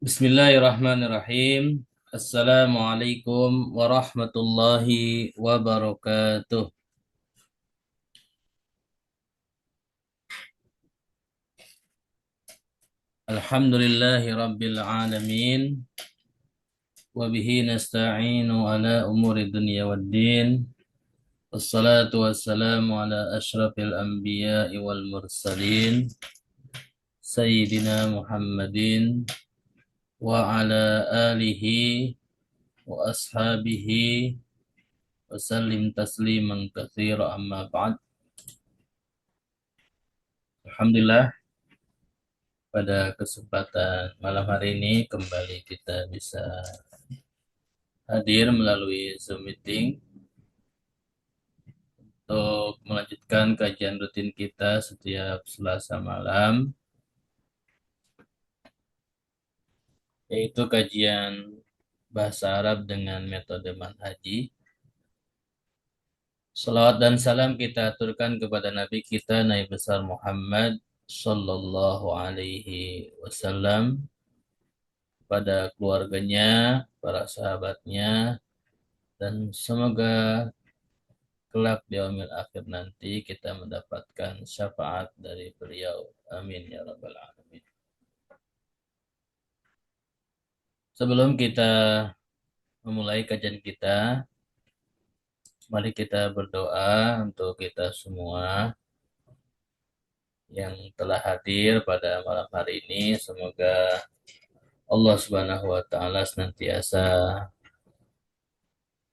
Bismillahirrahmanirrahim. Assalamualaikum warahmatullahi wabarakatuh. Alhamdulillahi rabbil alamin. Wabihi nasta'inu ala umuri dunya waddin. Wassalatu wassalamu ala ashrafil anbiya'i wal mursalin. Sayyidina Muhammadin wa ala alihi wa ashabihi wa sallim tasliman katsira amma ba'd. Alhamdulillah, pada kesempatan malam hari ini kembali kita bisa hadir melalui Zoom meeting untuk melanjutkan kajian rutin kita setiap Selasa malam, yaitu kajian bahasa Arab dengan metode manhaji. Salawat dan salam kita aturkan kepada Nabi kita Nabi besar Muhammad Sallallahu Alaihi Wasallam, pada keluarganya, para sahabatnya, dan semoga kelak di yaumil akhir nanti kita mendapatkan syafaat dari beliau. Amin ya rabbal alamin. Sebelum kita memulai kajian kita, mari kita berdoa untuk kita semua yang telah hadir pada malam hari ini. Semoga Allah Subhanahu wa taala senantiasa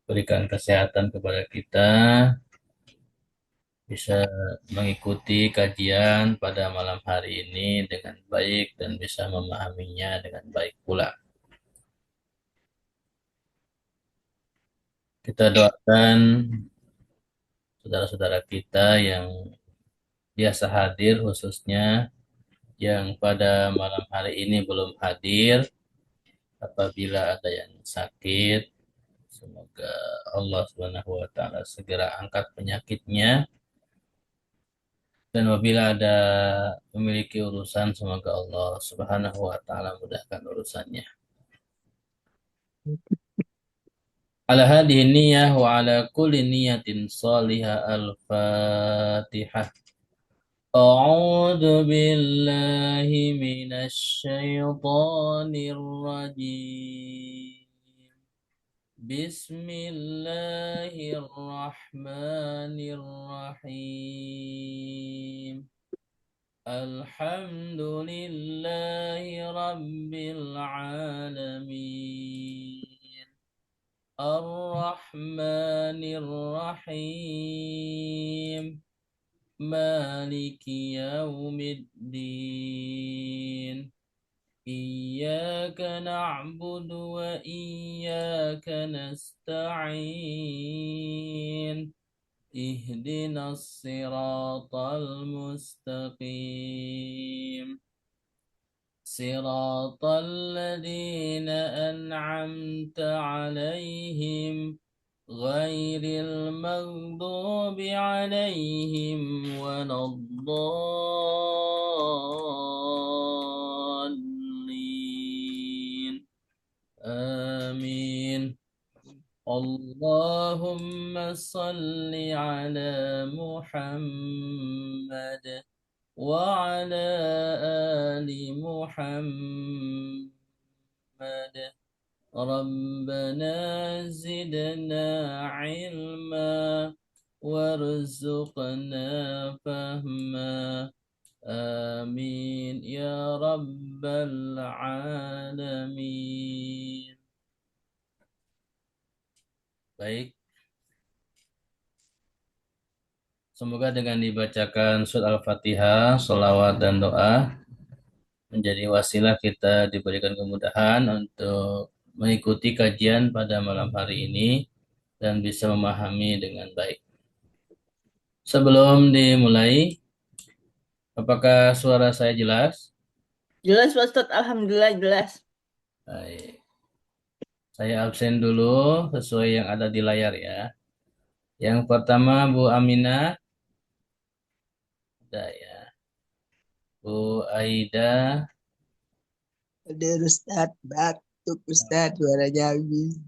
berikan kesehatan kepada kita, bisa mengikuti kajian pada malam hari ini dengan baik dan bisa memahaminya dengan baik pula. Kita doakan saudara-saudara kita yang biasa hadir, khususnya yang pada malam hari ini belum hadir, apabila ada yang sakit, semoga Allah Subhanahu wa taala segera angkat penyakitnya, dan apabila ada memiliki urusan, semoga Allah Subhanahu wa taala mudahkan urusannya. Ala hadhihi niyyah wa ala kulli niyatin salihah. Al-Fatihah. A'udzu billahi minasy syaithanir rajim. Bismillahirrahmanirrahim. Alhamdulillahi rabbil alamin. Ar-Rahmanir Rahim. Maliki yaumiddin. Iyyaka na'budu wa iyyaka nasta'in. Ihdinas siratal mustaqim. صراط الذين أنعمت عليهم غير المغضوب عليهم ولا الضالين آمين. اللهم صل على محمد وعلى آل محمد. ربنا زدنا علما وارزقنا فهما. آمين يا رب العالمين. Baik, semoga dengan dibacakan surat Al-Fatihah, sholawat dan doa menjadi wasilah kita diberikan kemudahan untuk mengikuti kajian pada malam hari ini dan bisa memahami dengan baik. Sebelum dimulai, apakah suara saya jelas? Jelas, Pak Ustadz. Alhamdulillah jelas. Baik. Saya absen dulu sesuai yang ada di layar ya. Yang pertama Bu Aminah, ada ya. Bu Aida, Hadir Ustaz, batuk Ustaz, suaranya habis.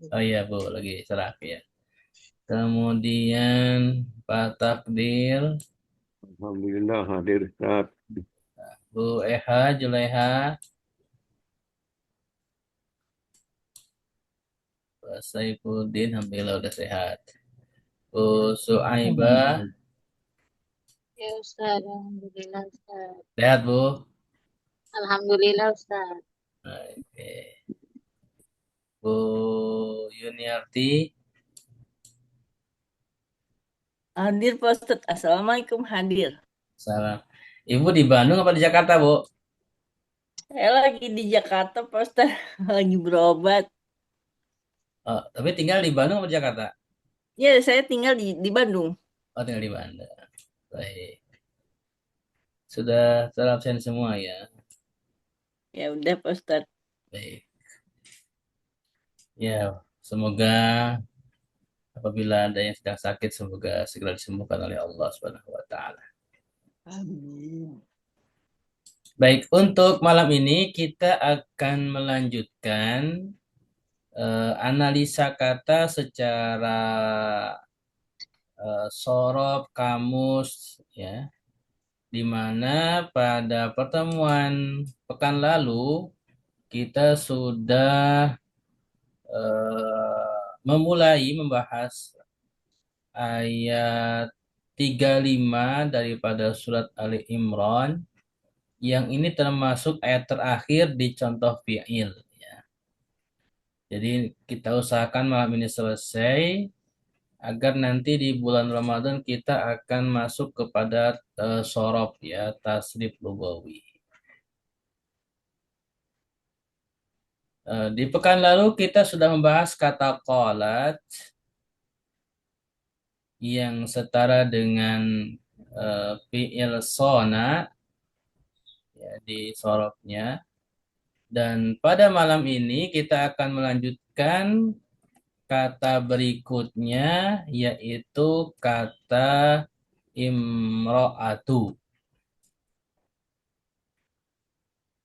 Oh iya Bu, lagi serak ya. Kemudian Pak Takdir, Alhamdulillah hadir Ustaz. Bu Eha, Juleha, Pak Saifuddin, Alhamdulillah udah sehat. Bu Suaibah, Ya Ustaz, Alhamdulillah Ustaz. sehat Bu? Alhamdulillah Ustaz. Oke. Bu Yuniarti, Hadir Pak Ustadz. Assalamualaikum hadir. salam. Ibu di Bandung apa di Jakarta Bu? Saya lagi di Jakarta Pak Ustadz. Lagi berobat. Oh, tapi tinggal di Bandung apa di Jakarta? Ya, saya tinggal di Bandung. Oh, tinggal di Bandung. Baik. Sudah terabsen semua ya. Ya udah Pak Ustadz. Baik. Ya, semoga apabila ada yang sedang sakit, semoga segera disembuhkan oleh Allah Subhanahu wa Ta'ala. Amin. Baik, untuk malam ini kita akan melanjutkan analisa kata secara sorof kamus, ya, di mana pada pertemuan pekan lalu kita sudah memulai membahas ayat 35 daripada surat Ali Imran, yang ini termasuk ayat terakhir di contoh fi'il ya. Jadi kita usahakan malam ini selesai agar nanti di bulan Ramadan kita akan masuk kepada sorof ya, tasrif lugawi. Di pekan lalu kita sudah membahas kata qalat yang setara dengan fi'il sona ya, di sorofnya. Dan pada malam ini kita akan melanjutkan kata berikutnya, yaitu kata imro'atu.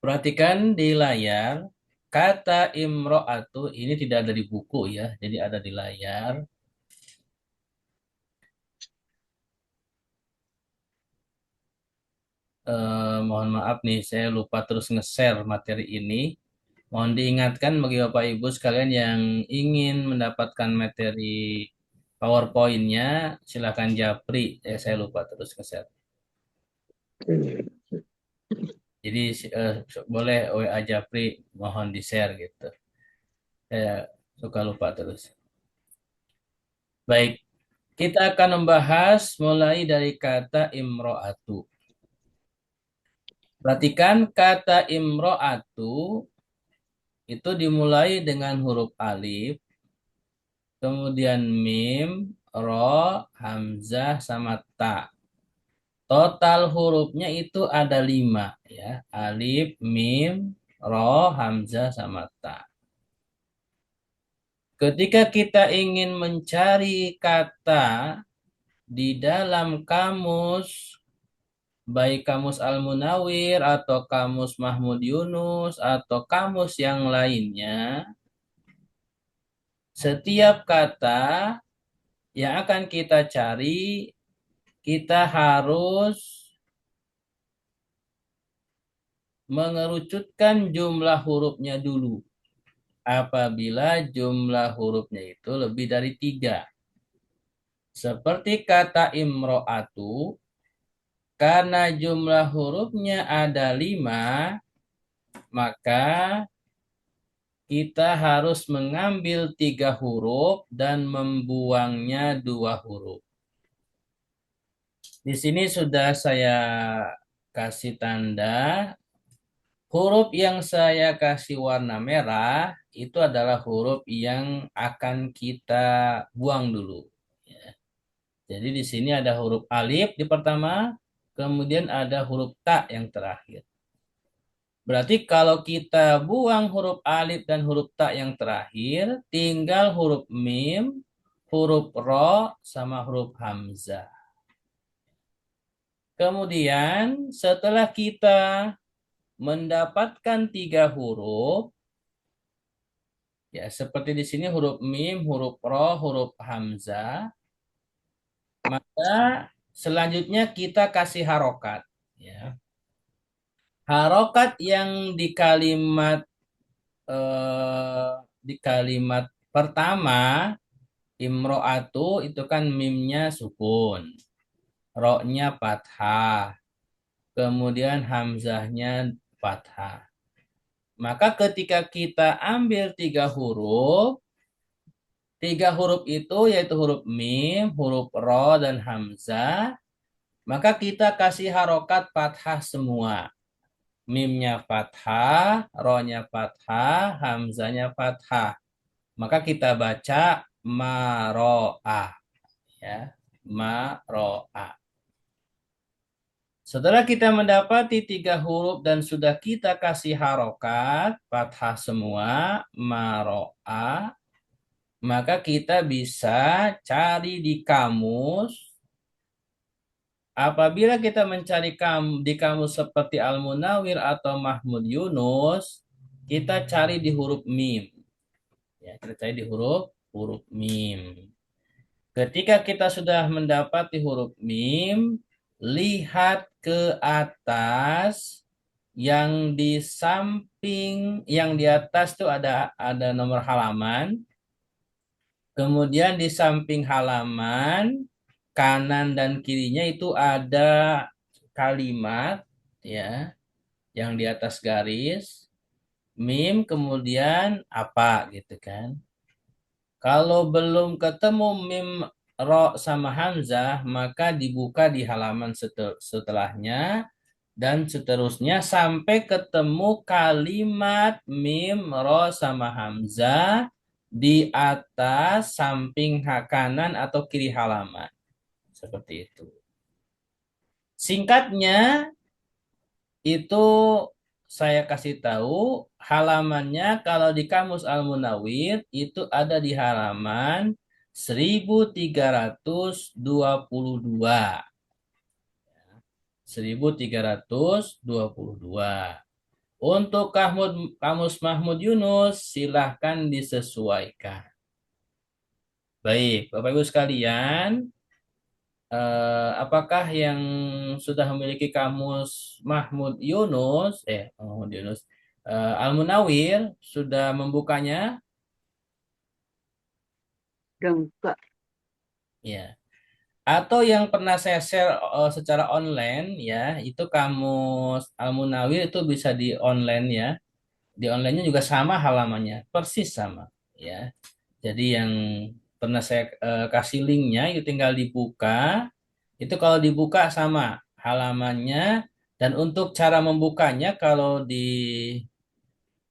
Perhatikan di layar, kata imro'atu ini tidak ada di buku ya, jadi ada di layar. Mohon maaf nih, saya lupa terus nge-share materi ini. Mohon diingatkan bagi Bapak Ibu sekalian yang ingin mendapatkan materi PowerPoint-nya, silakan japri. Saya lupa terus nge-share. Jadi boleh WA japri, mohon di-share gitu. Saya suka lupa terus. Baik, kita akan membahas mulai dari kata imro'atu. Perhatikan kata imro'atu itu dimulai dengan huruf alif, kemudian mim, ro, hamzah, sama ta. Total hurufnya itu ada 5 ya. Alif, mim, ro, hamzah, sama ta. Ketika kita ingin mencari kata di dalam kamus, baik kamus Al-Munawir atau kamus Mahmud Yunus atau kamus yang lainnya, setiap kata yang akan kita cari, kita harus mengerucutkan jumlah hurufnya dulu. Apabila jumlah hurufnya itu lebih dari 3. Seperti kata imro'atu, karena jumlah hurufnya ada 5, maka kita harus mengambil 3 huruf dan membuangnya 2 huruf. Di sini sudah saya kasih tanda. Huruf yang saya kasih warna merah itu adalah huruf yang akan kita buang dulu. Ya. Jadi di sini ada huruf alif di pertama, kemudian ada huruf ta yang terakhir. Berarti kalau kita buang huruf alif dan huruf ta yang terakhir, tinggal huruf mim, huruf ro, sama huruf hamzah. Kemudian setelah kita mendapatkan 3 huruf, ya seperti di sini huruf mim, huruf ro, huruf hamzah, maka selanjutnya kita kasih harokat. Ya. Harokat yang di kalimat pertama imro'atu itu kan mimnya sukun, ro-nya fathah, kemudian hamzahnya fathah. Maka ketika kita ambil 3 huruf itu yaitu huruf mim, huruf ro, dan hamzah, maka kita kasih harokat fathah semua. Mimnya fathah, ro-nya fathah, hamzahnya fathah. Maka kita baca maro'ah. Ya, maro'ah. Setelah kita mendapati 3 huruf dan sudah kita kasih harokat, fathah semua, maro'ah, maka kita bisa cari di kamus. Apabila kita mencari di kamus seperti Al-Munawir atau Mahmud Yunus, kita cari di huruf mim. Ya, kita cari di huruf mim. Ketika kita sudah mendapati huruf mim, lihat ke atas, yang di samping, yang di atas tuh ada nomor halaman. Kemudian di samping halaman, kanan dan kirinya itu ada kalimat, ya, yang di atas garis, mim, kemudian apa gitu kan. Kalau belum ketemu mim, ro, sama hamzah, maka dibuka di halaman setelahnya dan seterusnya sampai ketemu kalimat mim, ro, sama hamzah di atas samping kanan atau kiri halaman. Seperti itu. Singkatnya itu saya kasih tahu halamannya kalau di Kamus Al-Munawir itu ada di halaman 1322. 1322. Untuk Kamus Mahmud Yunus silahkan disesuaikan. Baik, Bapak Ibu sekalian, apakah yang sudah memiliki kamus Mahmud Yunus, Al-Munawir sudah membukanya? Enggak. Ya. Atau yang pernah saya share secara online, ya, itu kamus Al-Munawir itu bisa di online, ya. Di online-nya juga sama halamannya, persis sama, ya. Jadi yang pernah saya kasih linknya itu tinggal dibuka. Itu kalau dibuka sama halamannya, dan untuk cara membukanya kalau di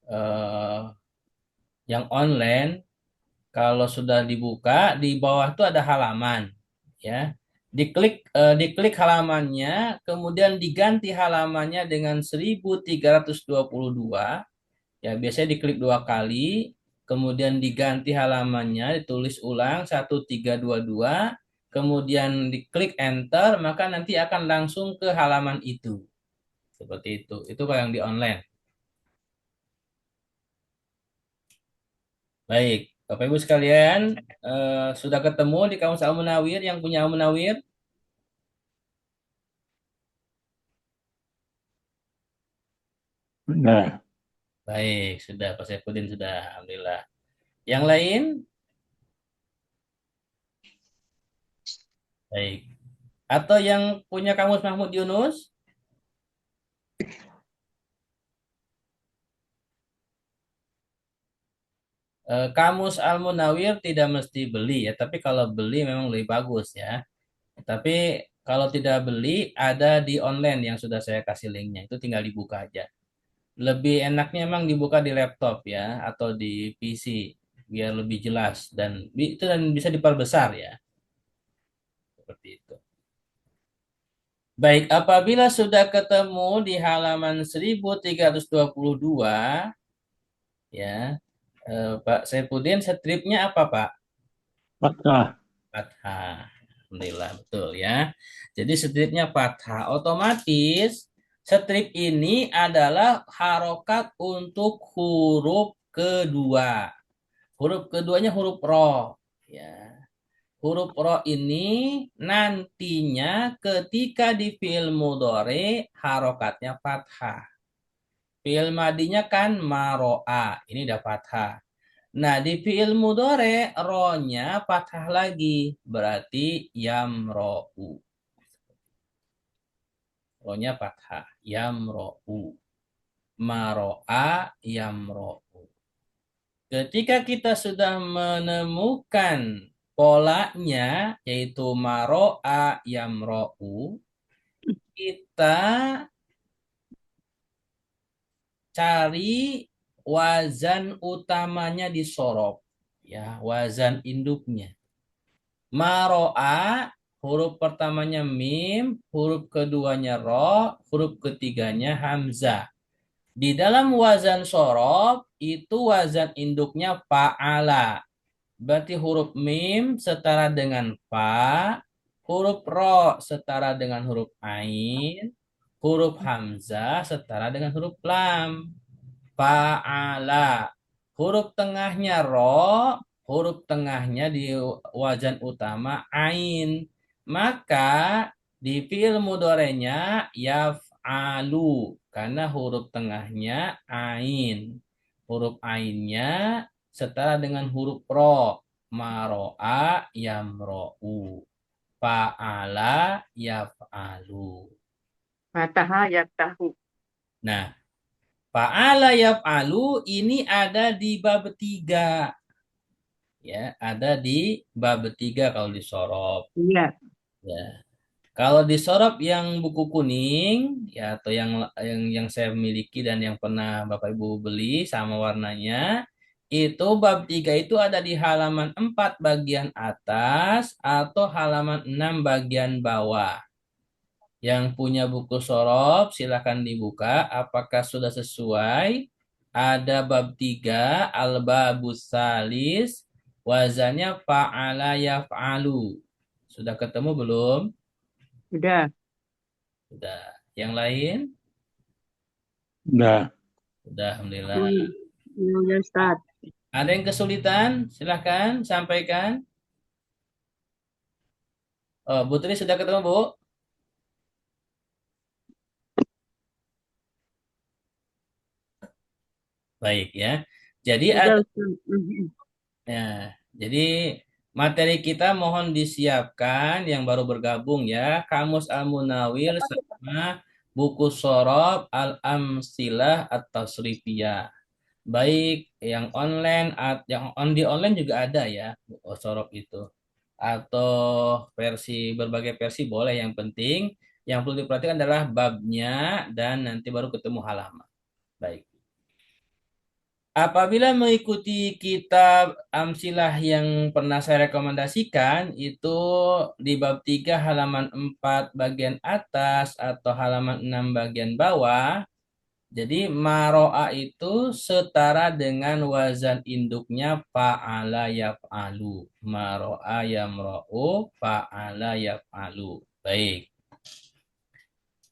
eh, yang online, kalau sudah dibuka di bawah itu ada halaman, ya. Diklik halamannya, kemudian diganti halamannya dengan 1322. Ya, biasanya diklik 2 kali, kemudian diganti halamannya, ditulis ulang 1322, kemudian diklik enter, maka nanti akan langsung ke halaman itu. Seperti itu. Itu kalau yang di online. Baik, Bapak Ibu sekalian, sudah ketemu di kamus Al-Munawir yang punya Al-Munawir? Nah, Baik, sudah Pak Saifuddin sudah, alhamdulillah. Yang lain? Baik. Atau yang punya kamus Mahmud Yunus? Kamus Al-Munawir tidak mesti beli, ya, tapi kalau beli memang lebih bagus, ya. Tapi kalau tidak beli, ada di online yang sudah saya kasih linknya, itu tinggal dibuka aja. Lebih enaknya memang dibuka di laptop, ya, atau di PC biar lebih jelas dan itu dan bisa diperbesar, ya. Seperti itu. Baik, apabila sudah ketemu di halaman 1322, ya, Pak Saifuddin, stripnya apa, Pak? fathah. Fathah. Alhamdulillah, betul, ya. Jadi stripnya fathah. Otomatis Strip ini adalah harokat untuk huruf kedua. Huruf keduanya huruf ro. Ya. Huruf ro ini nantinya ketika di fi'il mudhari harokatnya fathah. Fi'il madinya kan maro'a. Ini udah fathah. Nah, di fi'il mudhari ro-nya fathah lagi. Berarti yamro'u. Ro-nya fathah. Yamro'u. Maro'a yamro'u. Ketika kita sudah menemukan polanya, yaitu maro'a yamro'u, kita cari wazan utamanya di sorob. Ya, wazan induknya. Maro'a, huruf pertamanya mim, huruf keduanya ro, huruf ketiganya hamzah. Di dalam wazan sorob, itu wazan induknya fa'ala. Berarti huruf mim setara dengan fa, huruf ro setara dengan huruf ain, huruf hamzah setara dengan huruf lam. Fa'ala. Huruf tengahnya ro, huruf tengahnya di wazan utama ain. Maka di fi'il mudhari'nya yaf'alu karena huruf tengahnya ain. Huruf ainnya setara dengan huruf ro. Maro'a yamro'u. Fa'ala yaf'alu. Fataha yaftahu. Nah, fa'ala yaf'alu ini ada di bab 3. Ya, ada di bab 3 kalau disorop. Iya. Ya. Kalau disorop yang buku kuning ya atau yang saya miliki dan yang pernah Bapak Ibu beli sama warnanya, itu bab 3 itu ada di halaman 4 bagian atas atau halaman 6 bagian bawah. Yang punya buku sorop silahkan dibuka. Apakah sudah sesuai? Ada bab 3, al-babus salis, wazannya fa'ala yaf'alu. Sudah ketemu belum? Sudah. Sudah. Yang lain? Nah, Sudah, alhamdulillah. Iya, Ustaz. Ada yang kesulitan? Silahkan sampaikan. Oh, Bu Tri sudah ketemu, Bu? Baik ya. Jadi Sudah, ada Ustaz. ya, jadi materi kita mohon disiapkan yang baru bergabung ya. Kamus Al-Munawir sama buku Sorob Al-Amsilah At-Tasrifiyah. Baik yang online yang di online juga ada ya, Sorob itu. Atau berbagai versi boleh, yang penting yang perlu diperhatikan adalah babnya dan nanti baru ketemu halaman. Baik. Apabila mengikuti kitab Amsilah yang pernah saya rekomendasikan, itu di bab 3 halaman 4 bagian atas atau halaman 6 bagian bawah. Jadi maro'a itu setara dengan wazan induknya fa'ala yaf'alu. Maro'a yamro'u fa'ala yaf'alu. Baik.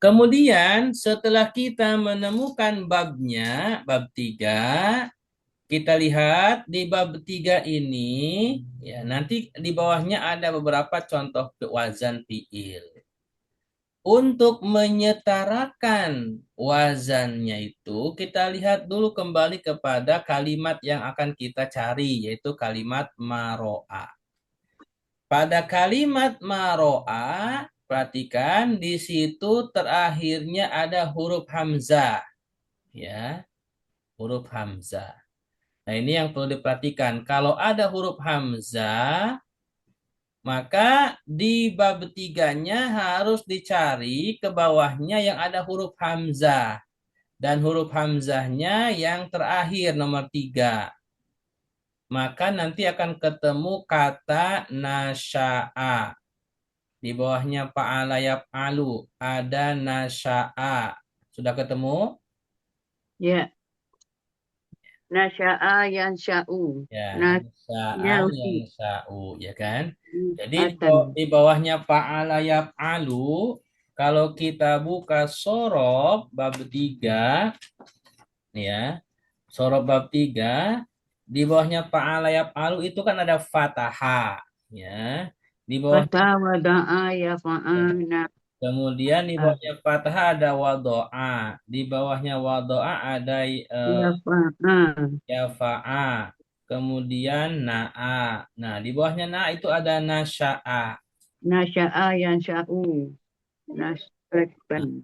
Kemudian setelah kita menemukan babnya, bab 3, kita lihat di bab 3 ini, ya nanti di bawahnya ada beberapa contoh wazan fi'il. Untuk menyetarakan wazannya itu, kita lihat dulu kembali kepada kalimat yang akan kita cari, yaitu kalimat maro'a. Pada kalimat maro'a, perhatikan di situ terakhirnya ada huruf hamzah. Ya, huruf hamzah. Nah, ini yang perlu diperhatikan. Kalau ada huruf hamzah, maka di bab 3-nya harus dicari ke bawahnya yang ada huruf hamzah. Dan huruf hamzahnya yang terakhir nomor 3. Maka nanti akan ketemu kata nasya'a. Di bawahnya fa'ala yaf'alu ada nasya'a. Sudah ketemu? Ya. Nasya'a yansya'u. Ya, Ya, nasya'a yansya'u, ya kan? Jadi Atan. di bawahnya fa'ala yaf'alu, kalau kita buka Shoroh bab 3, ya, Shoroh bab 3, di bawahnya fa'ala yaf'alu itu kan ada fathah, ya. Di bawah Fata wada'a yafa'ana. kemudian di bawahnya fathah ada wado'a, di bawahnya wado'a ada Yafa'a. yafa'a, kemudian na'a. Nah, di bawahnya na'a itu ada nasya'a. Nasya'a yansya'u. Nasyakan.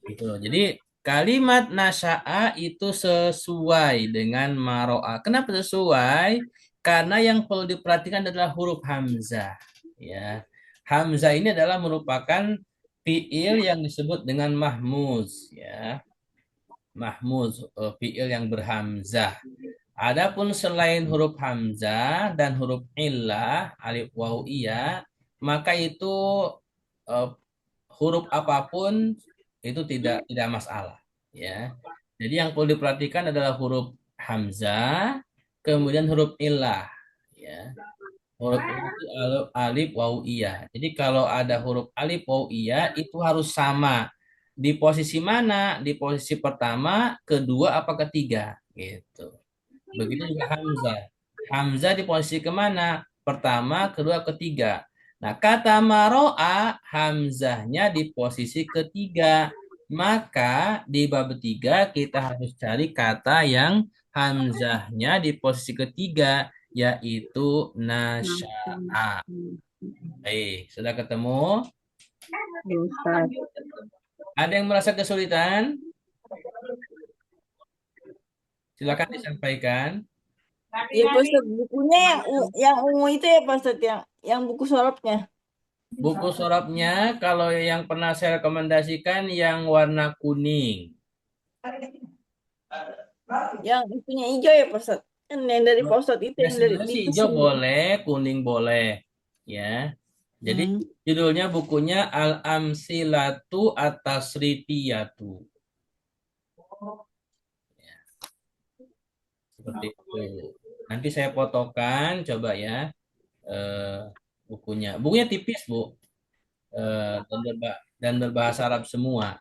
Gitu loh. Jadi kalimat nasya'a itu sesuai dengan maro'a. Kenapa sesuai? Karena yang perlu diperhatikan adalah huruf hamzah. Ya, hamzah ini adalah merupakan fiil yang disebut dengan mahmuz. Ya, mahmuz, fiil yang berhamzah. Adapun selain huruf hamzah dan huruf illah, alif waw iya, maka itu eh, huruf apapun itu tidak masalah, ya. Jadi yang perlu diperhatikan adalah huruf hamzah, kemudian huruf illah, ya. Huruf illah itu alif waw iya. Jadi kalau ada huruf alif waw iya itu harus sama. Di posisi mana? Di posisi pertama, kedua, apa ketiga, gitu. Begitu juga Hamzah. Hamzah di posisi kemana? Pertama, kedua, ketiga. Nah, kata maro'a, Hamzahnya di posisi ketiga. Maka di bab 3 kita harus cari kata yang Hamzahnya di posisi ketiga, yaitu nasya'a. Baik, sudah ketemu? Ya Ustaz. Ada yang merasa kesulitan? Silakan disampaikan. Ya Pak Ustadz, bukunya yang ungu itu ya Pak Ustadz, yang buku sorobnya. Buku sorabnya kalau yang pernah saya rekomendasikan yang warna kuning. Yang itunya hijau ya Pak Ustadz. Kan yang dari Pak Ustadz itu Ya yang dari sebenarnya sih hijau divisi. boleh, kuning boleh. Ya. Jadi Hmm. judulnya bukunya Al-Amsilatu At-Tasrifiyatu. Seperti itu. Nanti saya fotokan coba ya bukunya. Bukunya tipis, Bu. Dan berbahasa Arab semua.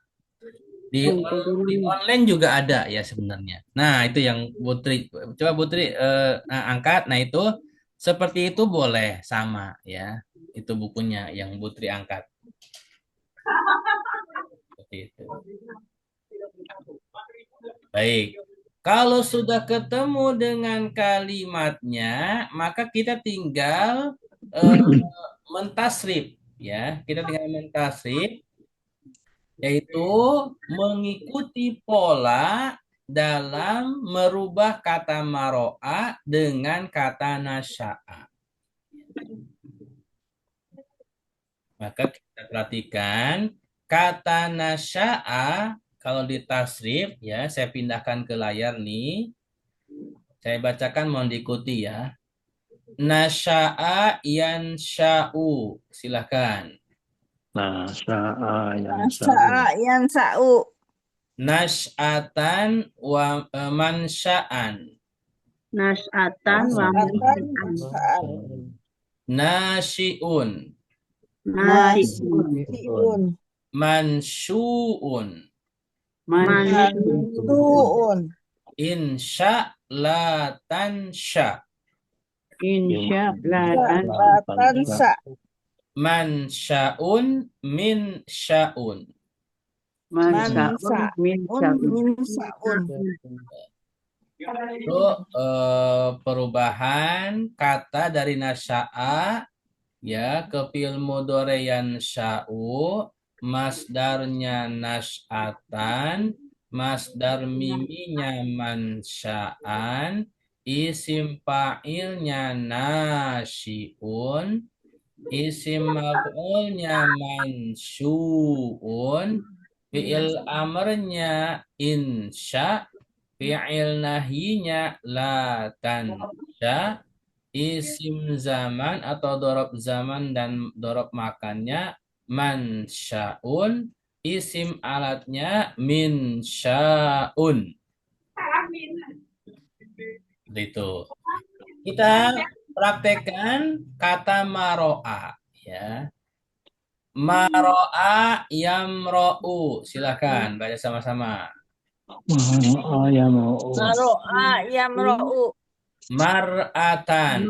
Di online juga ada ya sebenarnya. Nah, itu yang Putri. Coba Putri angkat. Nah, itu seperti itu boleh sama ya. Itu bukunya yang Putri angkat. Seperti itu. Baik. Kalau sudah ketemu dengan kalimatnya, maka kita tinggal mentasrif ya. Kita tinggal mentasrif yaitu mengikuti pola dalam merubah kata maro'a dengan kata nasya'a. Maka kita perhatikan kata nasya'a kalau ditasrif ya, saya pindahkan ke layar nih. Saya bacakan, mohon diikuti ya. Nasya'a yansya'u. Silakan. Nasya'a Sa'a yang sa'u. Nasy'atan wa mansya'an. Nas'atan wa Mas'atan mansa'an. mas'an. Nasyi'un. Nasi'un. Mansyu'un. Mansu'un. Insya la tansya. Insya la Tansa. Mansya'un min sya'un. mansa'un min Min sya'un. sa'un. Itu perubahan kata dari nasya'a ya ke fi'il mudhari yansya'u, masdarnya nasy'atan, masdar miminya mansya'an, isim fa'ilnya nasyi'un, isim maf'ulnya mansyu'un, fi'il amrnya insya, fi'il nahyinya la tansya, isim zaman atau dorob zaman dan dorob makannya mansya'un, isim alatnya min sya'un. Itu. Kita praktekkan kata maro'a ya. Maro'a yamro'u. Silakan baca sama-sama. Maro'a yamro'u. Mar'atan,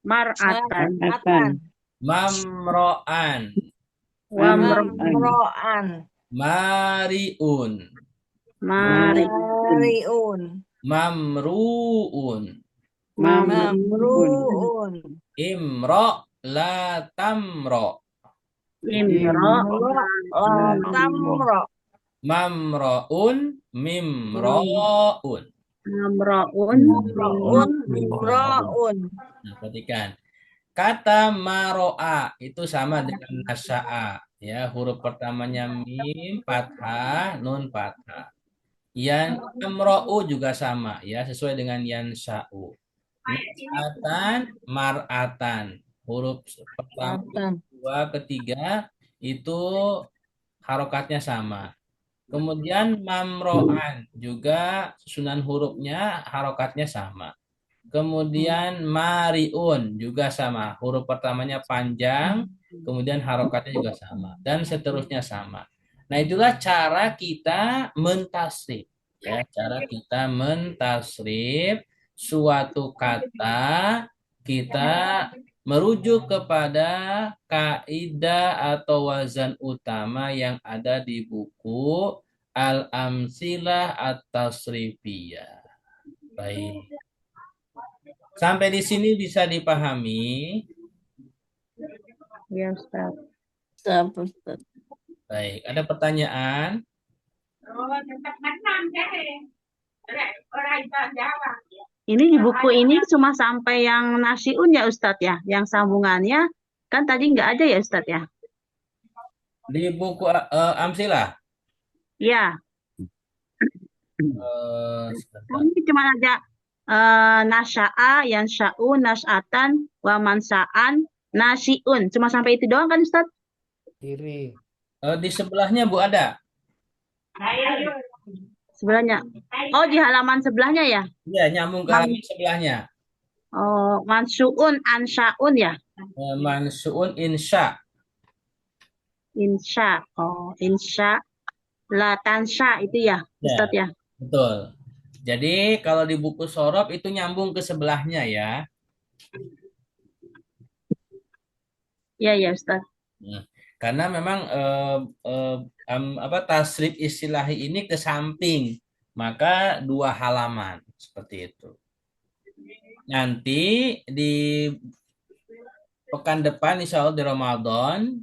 Mar'atan. Mar'atan. mamro'an, Wamro'an. Mamro'an. mari'un, Mari'un. mamru'un, Mamru'un. imro' la tamro, Tamro. mamro'un, mimro'un. Mamro'un. Mamro'un. Mimro'un. Nah, perhatikan. Kata maro'a itu sama dengan nasya'a. Ya, huruf pertamanya mim, fathah, nun fathah. Yan amro'u juga sama ya, sesuai dengan yansya'u. Nas'atan, mar'atan. Huruf pertama, kedua, ketiga itu harokatnya sama. Kemudian mamro'an juga susunan hurufnya harokatnya sama. Kemudian mariun juga sama. Huruf pertamanya panjang, kemudian harokatnya juga sama. Dan seterusnya sama. Nah, itulah cara kita mentasrif. Ya, cara kita mentasrif suatu kata, kita merujuk kepada kaidah atau wazan utama yang ada di buku Al-Amsilah At-Tasrifiyah. Baik. Sampai di sini bisa dipahami. Ya, Ustaz. Baik, ada pertanyaan? Ini di buku ini cuma sampai yang nasiun ya Ustadz ya, yang sambungannya kan tadi nggak ada ya Ustadz ya? Di buku Amsilah. Iya, Sebentar. ini cuma ada nasya'a, yansya'u, nas'atan, wa mansa'an, nasiun. Cuma sampai itu doang kan Ustadz? Di sebelahnya Bu ada? Sebelahnya. Oh, di halaman sebelahnya ya? Iya, nyambung ke halaman sebelahnya. Oh, mansuun, ansya'un ya? Mansuun insya. Insya. Oh, insya. La tansya itu ya, Ustadz ya? Betul. Jadi kalau di buku Sorob itu nyambung ke sebelahnya ya. Iya ya Ustadz. Karena memang tasrif istilahi ini ke samping, maka 2 halaman seperti itu. Nanti di pekan depan insya Allah di Ramadan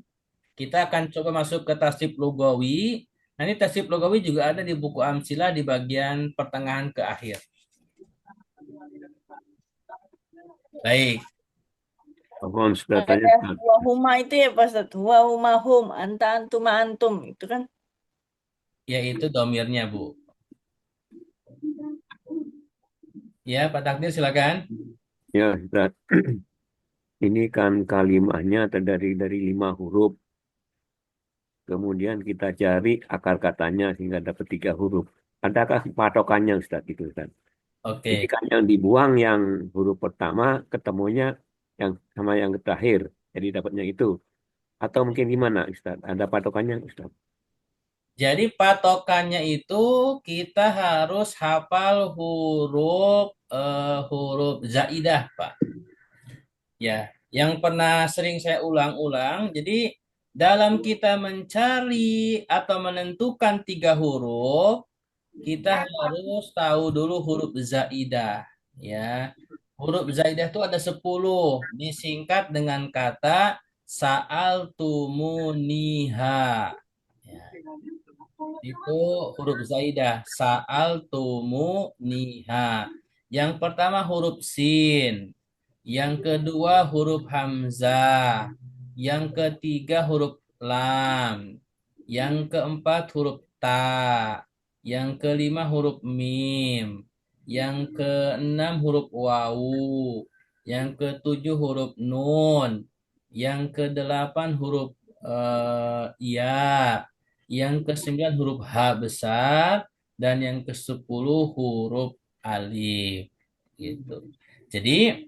kita akan coba masuk ke tasrif lugawi. Nanti tasrif lugawi juga ada di buku Amsilah di bagian pertengahan ke akhir. Baik. Wahuma itu ya Pak Ustadz. Wahumahum, anta antum antum itu kan. Yaitu domirnya Bu. Ya Pak Takdir silakan. Ya Ustaz. Ini kan kalimahnya terdiri dari 5 huruf. Kemudian kita cari akar katanya sehingga dapat 3 huruf. Adakah patokannya Ustaz itu Ustaz? Oke. Jadi kan yang dibuang yang huruf pertama ketemunya yang sama yang terakhir. Jadi dapatnya itu. Atau mungkin gimana Ustaz? Ada patokannya Ustaz? Jadi patokannya itu kita harus hafal huruf zaidah, Pak. Ya, yang pernah sering saya ulang-ulang. Jadi dalam kita mencari atau menentukan 3 huruf, kita harus tahu dulu huruf zaidah. Ya, huruf zaidah itu ada 10, disingkat dengan kata sa'altumuniha. Ya. Itu huruf zaidah, sa'altumuniha. Yang pertama huruf sin, yang kedua huruf hamzah, yang ketiga huruf lam, yang keempat huruf ta, yang kelima huruf mim, yang keenam huruf wawu, yang ketujuh huruf nun, yang kedelapan huruf ya, yang ke-9 huruf H besar, dan yang ke-10 huruf alif. Gitu. Jadi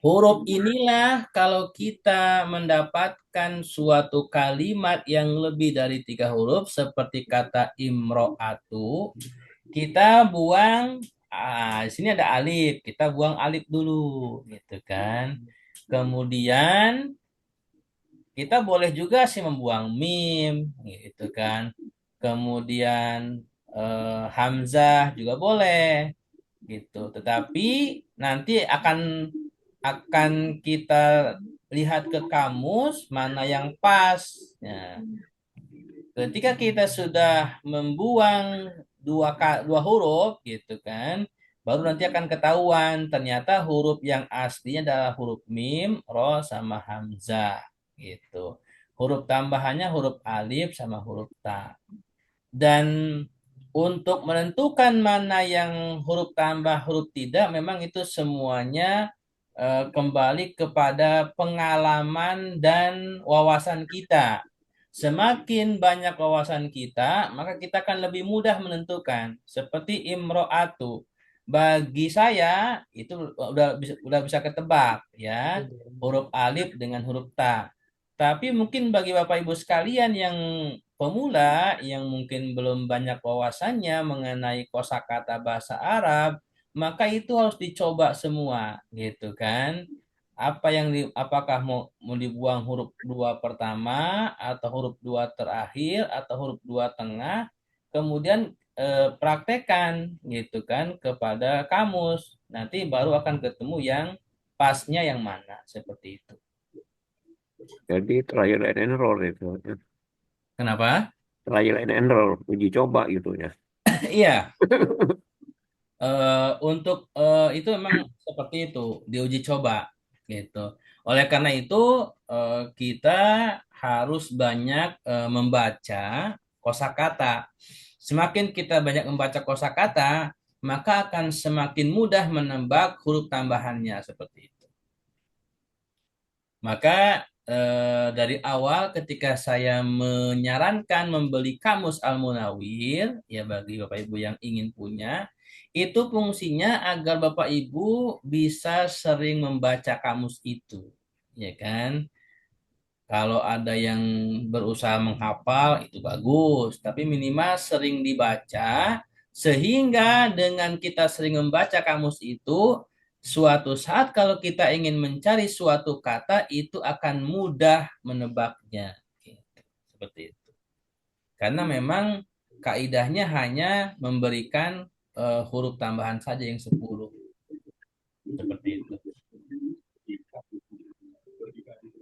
Huruf inilah kalau kita mendapatkan suatu kalimat yang lebih dari 3 huruf seperti kata imro'atu, kita buang, di sini ada alif, kita buang alif dulu, gitu kan. Kemudian kita boleh juga sih membuang mim, gitu kan. Kemudian hamzah juga boleh, gitu. Tetapi nanti akan kita lihat ke kamus mana yang pas. Nah, ketika kita sudah membuang dua huruf, gitu kan, baru nanti akan ketahuan ternyata huruf yang aslinya adalah huruf mim, ro, sama hamzah, gitu. Huruf tambahannya huruf alif sama huruf ta. Dan untuk menentukan mana yang huruf tambah, huruf tidak, memang itu semuanya kembali kepada pengalaman dan wawasan kita. Semakin banyak wawasan kita, maka kita akan lebih mudah menentukan. Seperti imro'atu. Bagi saya itu udah bisa ketebak ya, huruf alif dengan huruf ta. Tapi mungkin bagi Bapak Ibu sekalian yang pemula yang mungkin belum banyak wawasannya mengenai kosakata bahasa Arab, maka itu harus dicoba semua, gitu kan. Apakah mau dibuang huruf 2 pertama atau huruf 2 terakhir atau huruf 2 tengah, kemudian praktekkan, gitu kan, kepada kamus. Nanti baru akan ketemu yang pasnya yang mana, seperti itu. Jadi trial and error itu. Kenapa? Trial and error, uji coba gitu ya. Iya. Untuk itu memang seperti itu, diuji coba, gitu. Oleh karena itu kita harus banyak membaca kosakata. Semakin kita banyak membaca kosakata, maka akan semakin mudah menebak huruf tambahannya, seperti itu. Maka dari awal ketika saya menyarankan membeli kamus Al-Munawir, ya bagi Bapak Ibu yang ingin punya, itu fungsinya agar Bapak Ibu bisa sering membaca kamus itu, ya kan? Kalau ada yang berusaha menghafal itu bagus, tapi minimal sering dibaca sehingga dengan kita sering membaca kamus itu, suatu saat kalau kita ingin mencari suatu kata itu akan mudah menebaknya. Gitu. Seperti itu. Karena memang kaidahnya hanya memberikan huruf tambahan saja yang 10. Seperti itu.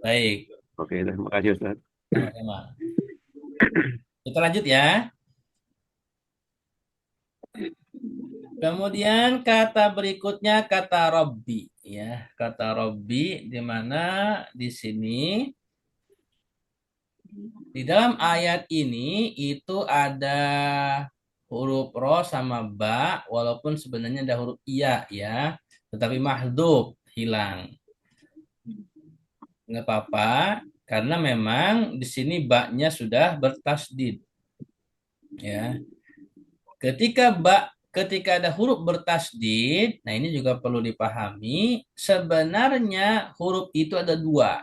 Baik. Oke, terima kasih Ustaz. Sama-sama. Kita lanjut ya. Kemudian kata berikutnya kata Robbi, ya. Kata Robbi di mana di sini di dalam ayat ini itu ada huruf ro sama ba, walaupun sebenarnya ada huruf iya ya, tetapi mahdhuf, hilang. Nggak apa-apa, karena memang di sini ba-nya sudah bertasdid. Ya. Ketika ada huruf bertasdid, nah ini juga perlu dipahami, sebenarnya huruf itu ada 2,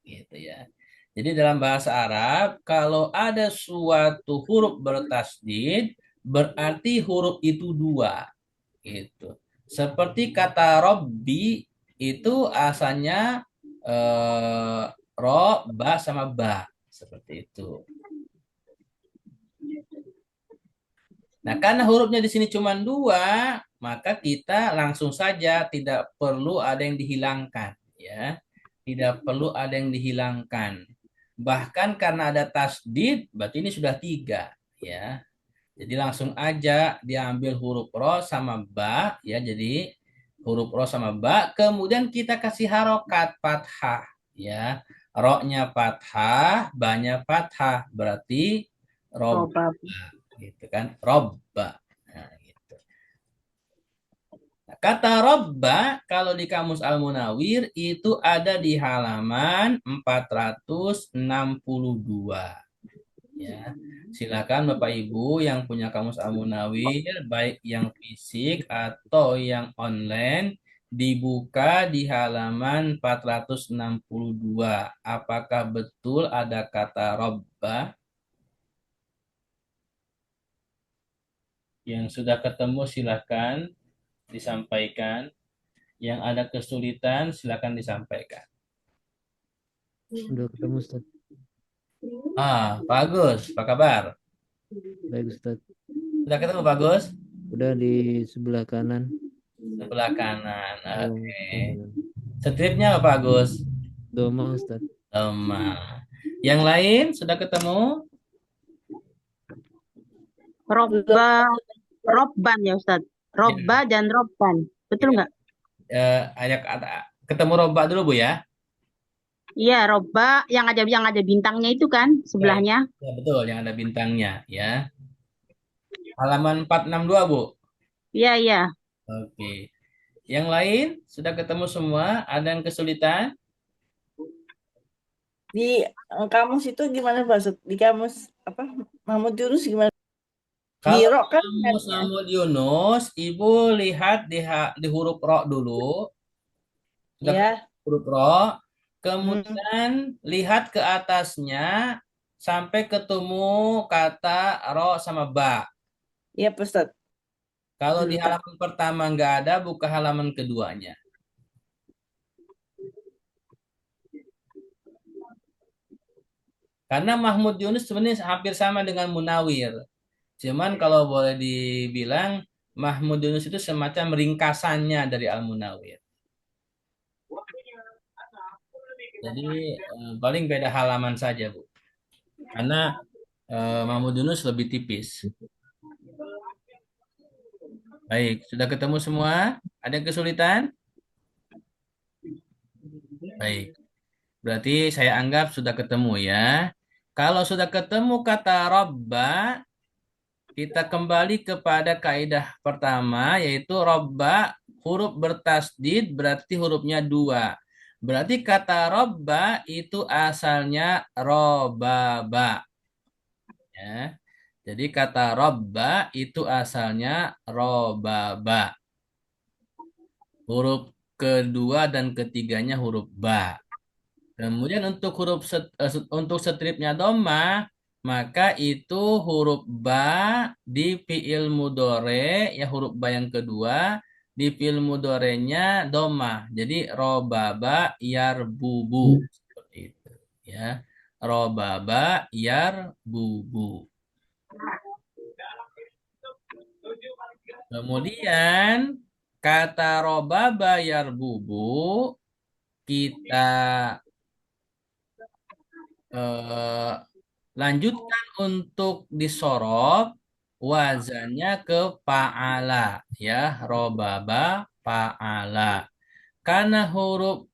gitu ya. Jadi dalam bahasa Arab, kalau ada suatu huruf bertasdid, berarti huruf itu 2, gitu. Seperti kata Robbi itu asalnya ro, ba sama ba, seperti itu. Nah, karena hurufnya di sini cuma 2, maka kita langsung saja tidak perlu ada yang dihilangkan, ya. Tidak perlu ada yang dihilangkan. Bahkan karena ada tasdid, berarti ini sudah 3, ya. Jadi langsung aja diambil huruf ro sama ba, ya. Jadi huruf ro sama ba, kemudian kita kasih harokat fathah, ya. Ro-nya fathah, ba-nya fathah, berarti rob. Gitu kan, robba. Nah, gitu. Nah, kata robba kalau di kamus Al-Munawir itu ada di halaman 462. Ya, silakan Bapak Ibu yang punya kamus Al-Munawir baik yang fisik atau yang online dibuka di halaman 462. Apakah betul ada kata robba? Yang sudah ketemu silakan disampaikan. Yang ada kesulitan silakan disampaikan. Udah ketemu Ustaz. Pak Agus, apa kabar? Baik Ustaz. Sudah ketemu Pak Agus? Udah di sebelah kanan. Sebelah kanan. Oh, Oke. Stripnya apa Pak Agus? Doma Ustaz. Doma. Yang lain sudah ketemu? Robban ya Ustaz. Robba dan robban. Betul nggak? Ketemu robba dulu Bu ya? Iya, robba yang ada bintangnya itu kan sebelahnya. Ya, betul, yang ada bintangnya ya. Halaman 462 Bu. Iya, iya. Oke. Yang lain sudah ketemu semua? Ada yang kesulitan? Di kamus itu gimana Pak Ustadz? Di kamus apa? Mahmud Yunus gimana? Di Kalau rok kan? kamus Mahmud Yunus, Ibu lihat di huruf ro dulu. Sudah Ya. huruf ro. Kemudian lihat ke atasnya sampai ketemu kata ro sama ba. Iya Pak Ustadz. Kalau di halaman pertama nggak ada, buka halaman keduanya. Karena Mahmud Yunus sebenarnya hampir sama dengan Munawir. Cuman kalau boleh dibilang, Mahmud Yunus itu semacam ringkasannya dari Al-Munawir. Jadi paling beda halaman saja, Bu. Karena Mahmud Yunus lebih tipis. Baik, sudah ketemu semua? Ada yang kesulitan? Baik. Berarti saya anggap sudah ketemu ya. Kalau sudah ketemu kata robba, kita kembali kepada kaidah pertama, yaitu robba huruf bertasdid berarti hurufnya 2. Berarti kata robba itu asalnya robaba. Ya. Jadi kata robba itu asalnya robaba. Huruf kedua dan ketiganya huruf ba. Kemudian untuk stripnya doma, maka itu huruf ba di fiil mudore, ya huruf ba yang kedua, di fiil mudorenya doma. Jadi robaba yarbubu. Seperti itu. Ya. Robaba yarbubu. Kemudian kata robaba yarbubu kita lanjutkan untuk disorot wazannya ke fa'ala ya, robaba fa'ala. Karena huruf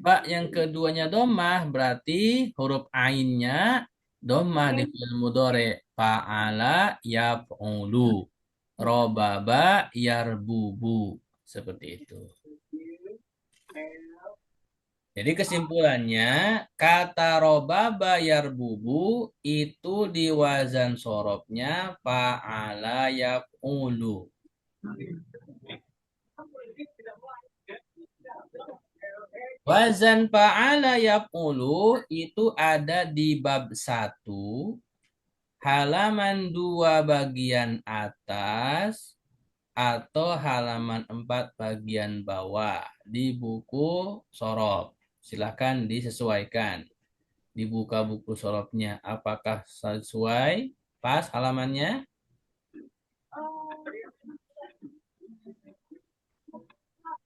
ba yang keduanya domah berarti huruf ainnya domah di fi'il mudhari fa'ala yaf'ulu. Robaba yarbubu, seperti itu. Jadi kesimpulannya, kata robaba yarbubu itu di wazan sorobnya fa'ala yaf'ulu. Wazan fa'ala yaf'ulu itu ada di bab 1, halaman 2 bagian atas, atau halaman 4 bagian bawah di buku sorob. Silahkan disesuaikan. Dibuka buku sorobnya. Apakah sesuai? Pas halamannya?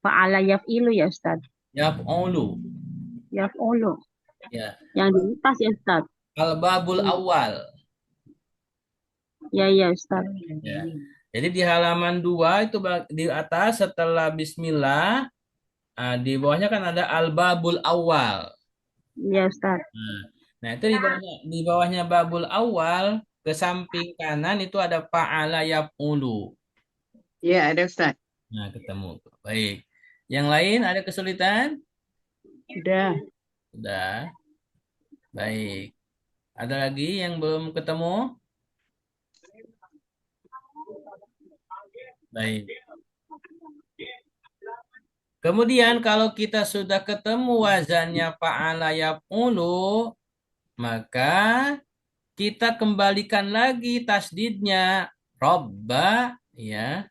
Fa'ala yaf'ilu ya Ustaz. Yaf'ulu. Yaf'ulu. Ya. Yang di atas ya Ustaz. Al-babul awal. Ya, ya Ustaz. Ya. Jadi di halaman 2 itu di atas setelah bismillah, di bawahnya kan ada al-babul awal. Ya Ustaz. Nah, itu di bawahnya babul awal, ke samping kanan itu ada fa'ala yaf'ulu. Iya, ada Ustaz. Nah, ketemu. Baik. Yang lain ada kesulitan? Udah. Sudah. Baik. Ada lagi yang belum ketemu? Baik. Kemudian kalau kita sudah ketemu wazannya fa'ala yaf'ulu, maka kita kembalikan lagi tasdidnya robba ya,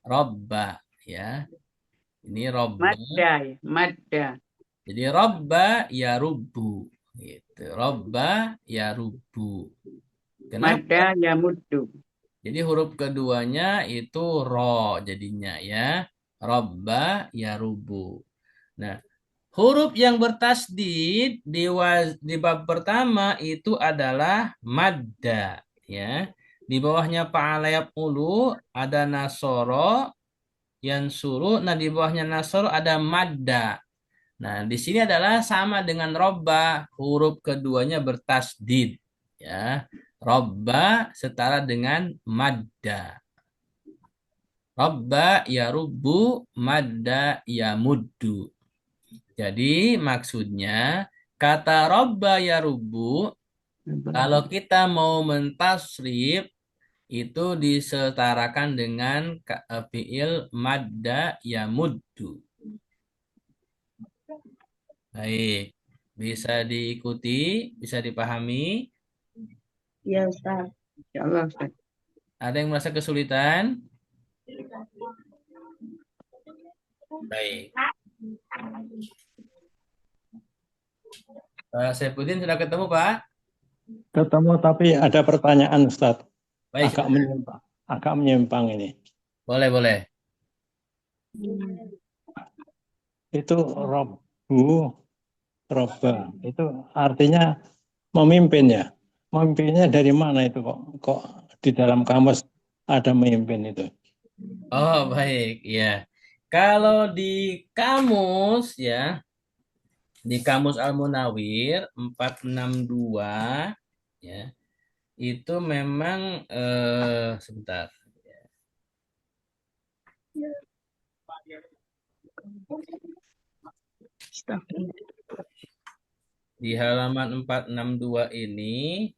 robba ya. Ini robba. Madda ya, madda. Jadi robba ya rubu gitu. Robba ya rubu. Kenapa? Madda ya muddu. Jadi huruf keduanya itu ro jadinya ya. Robba ya rubu. Nah, huruf yang bertasdid di bab pertama itu adalah madda ya. Di bawahnya fa'ala yaf'ulu ada nasoro yansuru. Nah, di bawahnya nasoro ada madda. Nah, di sini adalah sama dengan robba, huruf keduanya bertasdid ya. Robba setara dengan madda. Robba ya rubu, madda ya muddu. Jadi maksudnya kata robba ya rubu, kalau kita mau mentasrif itu disetarakan dengan fiil madda ya muddu. Baik, bisa diikuti, bisa dipahami. Ya Ustaz. Insyaallah Ustaz. Ada yang merasa kesulitan? Baik. Pak Saifuddin sudah ketemu, Pak? Ketemu tapi ada pertanyaan Ustaz. Baik, Agak menyimpang ini. boleh. Itu robba. Itu artinya memimpin ya. Memimpinnya dari mana itu kok di dalam kamus ada memimpin itu? Oh, baik, ya. Kalau di kamus ya, di kamus Al-Munawir 462 ya, itu memang sebentar. Di halaman 462 ini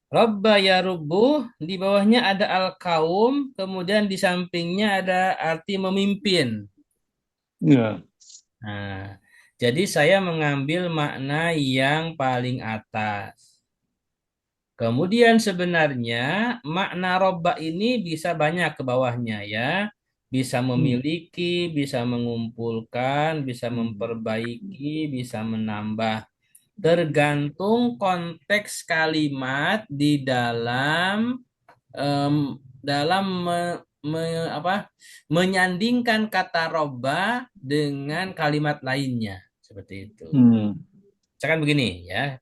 Robba ya rubuh, di bawahnya ada al-kaum, kemudian di sampingnya ada arti memimpin. Ya. Nah, jadi saya mengambil makna yang paling atas. Kemudian sebenarnya makna robba ini bisa banyak ke bawahnya ya. Bisa memiliki, bisa mengumpulkan, bisa memperbaiki, bisa menambah. Tergantung konteks kalimat di dalam menyandingkan kata robba dengan kalimat lainnya seperti itu. Misalkan begini ya.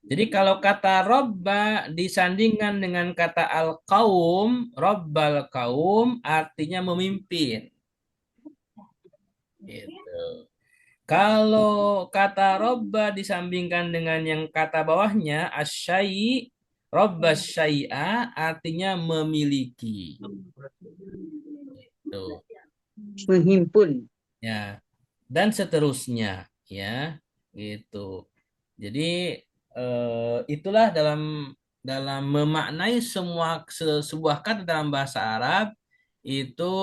Jadi kalau kata robba disandingkan dengan kata al-qaum, robbal kaum artinya memimpin. Gitu. Kalau kata robba disambingkan dengan yang kata bawahnya asyai, robba syai'a artinya memiliki. Gitu. Menghimpun. Ya. Dan seterusnya ya, gitu. Jadi itulah dalam memaknai sebuah kata dalam bahasa Arab itu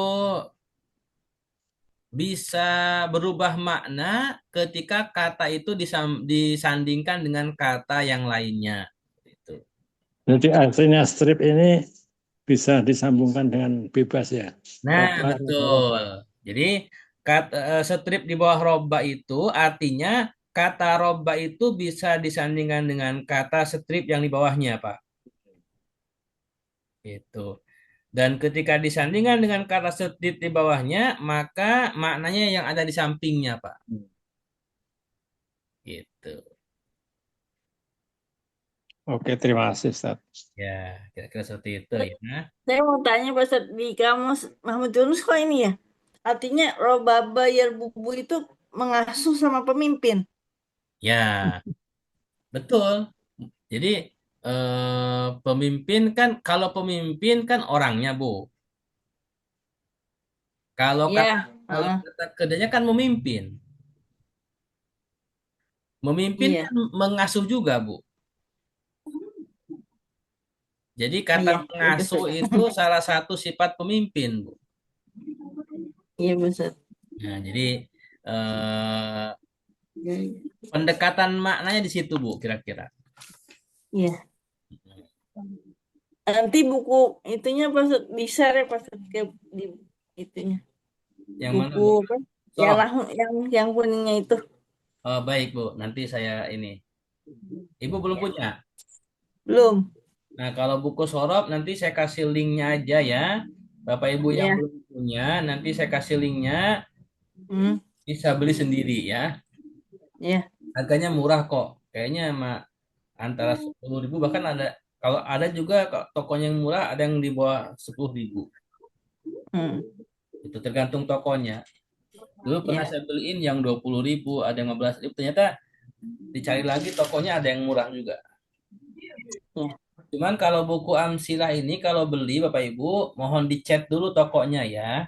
bisa berubah makna ketika kata itu disandingkan dengan kata yang lainnya. Gitu. Jadi artinya strip ini bisa disambungkan dengan bebas ya. Nah, betul. Jadi strip di bawah robba itu artinya kata robba itu bisa disandingkan dengan kata strip yang di bawahnya, Pak. Itu. Dan ketika disandingkan dengan kata strip di bawahnya, maka maknanya yang ada di sampingnya, Pak. Gitu. Oke, terima kasih Ustaz. Ya, kira-kira seperti itu ya. Saya mau tanya Pak Ustaz, di kamus Mahmud Yunus kok ini ya? Artinya robaba yarbubu itu mengasuh sama pemimpin. Ya, betul. Jadi pemimpin kan, kalau pemimpin kan orangnya, Bu. Kalau kata kerjanya kan memimpin. Memimpin kan mengasuh juga, Bu. Jadi kata Iya, pengasuh itu salah satu sifat pemimpin, Bu. iya Ustaz. Nah, jadi eh, pendekatan maknanya di situ, Bu, kira-kira. Iya. Nanti buku itunya pas di-share ya pas ke di itunya. Yang mana, Buku Bu? apa? Sorof. Yang kuningnya itu. Oh, baik, Bu. Nanti saya ini. Ibu belum punya? Belum. Nah, kalau buku Sorof nanti saya kasih linknya aja ya. Bapak Ibu yang Ya. belum punya, nanti saya kasih linknya. Hmm. Bisa beli sendiri ya. Ya. Harganya murah kok. Kayaknya antara 10.000 bahkan ada, kalau ada juga tokonya yang murah, ada yang di bawah 10.000. Hmm. Itu tergantung tokonya. Dulu pernah Ya. saya beliin yang 20.000, ada yang 15.000. Ternyata dicari lagi tokonya ada yang murah juga. Ya. Cuman kalau buku Amsilah ini kalau beli Bapak Ibu mohon dicek dulu tokonya ya.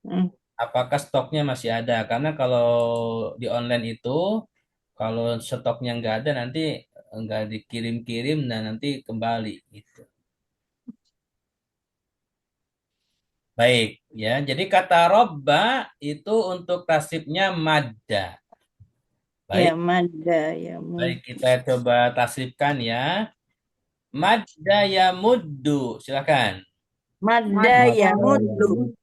Hmm. Apakah stoknya masih ada? Karena kalau di online itu kalau stoknya nggak ada nanti nggak dikirim-kirim dan nanti kembali gitu. Baik ya. Jadi kata robba itu untuk tasrifnya madda. Ya, Baik, madda ya baik mud. kita coba tasrifkan ya. Madda ya muddu. Silakan. Madda ya muddu.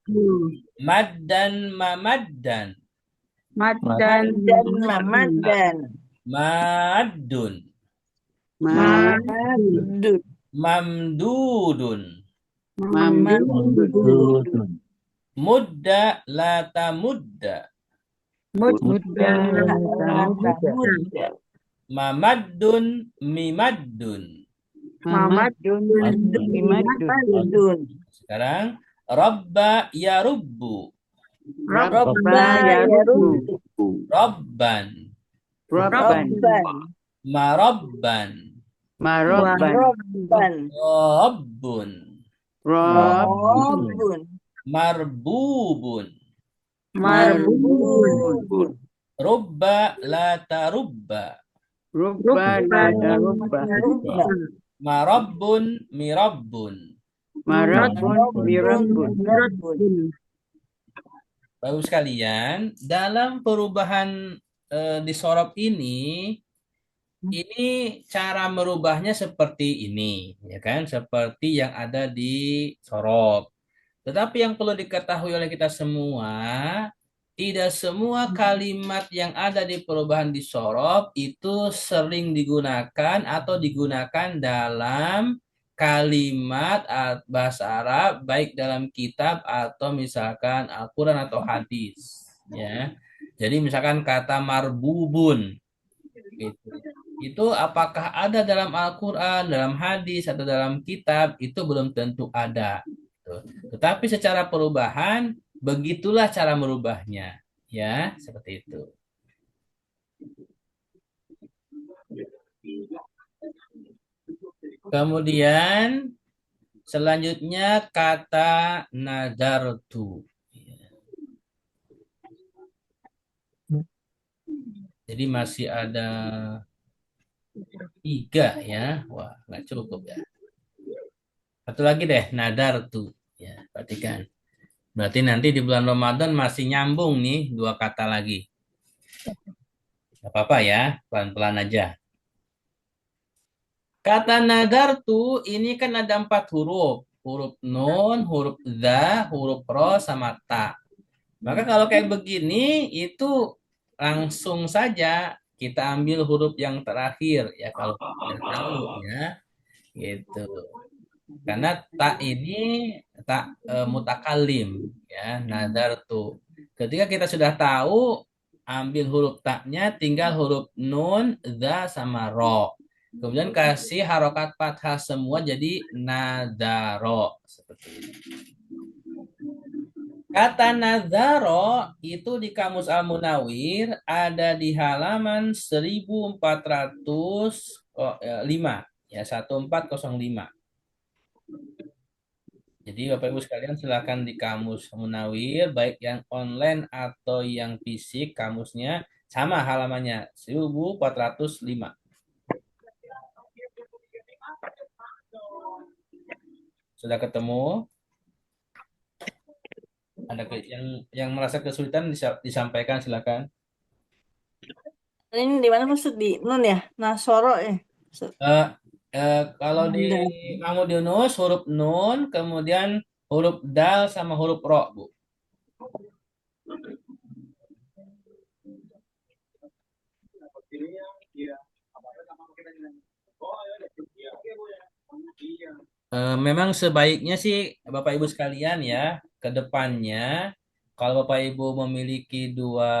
Maddan mamaddan. Maddan Maddan mamaddan. Maddun. Maddud. Mamdudun. Mamdud. Mudda la tamudda. Muddan Mudda. Mamaddun mimaddun. Mamadun Maddun. Sekarang Rabba ya rubbu. Robba ya rubbu. Rabban. Robban. Marabban. Robban. Rabbun. Robbun. Marbubun. Marbubun. Rubba la tarubba. Rubba. Marabbun mirabbun. Mirabbun. Bagus sekalian, dalam perubahan di sorop ini cara merubahnya seperti ini, ya kan? Seperti yang ada di sorop. Tetapi yang perlu diketahui oleh kita semua, tidak semua kalimat yang ada di perubahan di sorop itu sering digunakan atau digunakan dalam kalimat bahasa Arab, baik dalam kitab atau misalkan Al-Quran atau hadis. Ya, jadi misalkan kata marbubun, gitu. Itu apakah ada dalam Al-Quran, dalam hadis, atau dalam kitab, itu belum tentu ada. Tetapi secara perubahan, begitulah cara merubahnya. Ya, seperti itu. Kemudian, selanjutnya kata nadartu. Jadi masih ada 3 ya. Wah, nggak cukup ya. Satu lagi deh, nadartu. Ya, perhatikan. Berarti nanti di bulan Ramadan masih nyambung nih 2 kata lagi. Gak apa-apa ya, pelan-pelan aja. Kata nadartu ini kan ada 4 huruf. Huruf nun, huruf za, huruf ro, sama ta. Maka kalau kayak begini itu langsung saja kita ambil huruf yang terakhir ya kalau kita tahu ya gitu. Karena ta ini tak mutakalim ya nadartu. Ketika kita sudah tahu ambil huruf taknya tinggal huruf nun, za sama ro. Kemudian kasih harokat fathah semua jadi nadaro seperti ini. Kata nazaro itu di Kamus Al-Munawir ada di halaman 1405 ya 1405. Jadi Bapak Ibu sekalian silakan di Kamus Munawir baik yang online atau yang fisik kamusnya sama halamannya 1405. Sudah ketemu? Ada yang merasa kesulitan disampaikan, silakan. Ini di mana Ustaz? Di Nun ya? Nasoro ya? Ustaz. Kalau di Mahmud Yunus huruf nun, kemudian huruf dal sama huruf ro, Bu. Memang sebaiknya sih Bapak Ibu sekalian ya, ke depannya kalau Bapak Ibu memiliki dua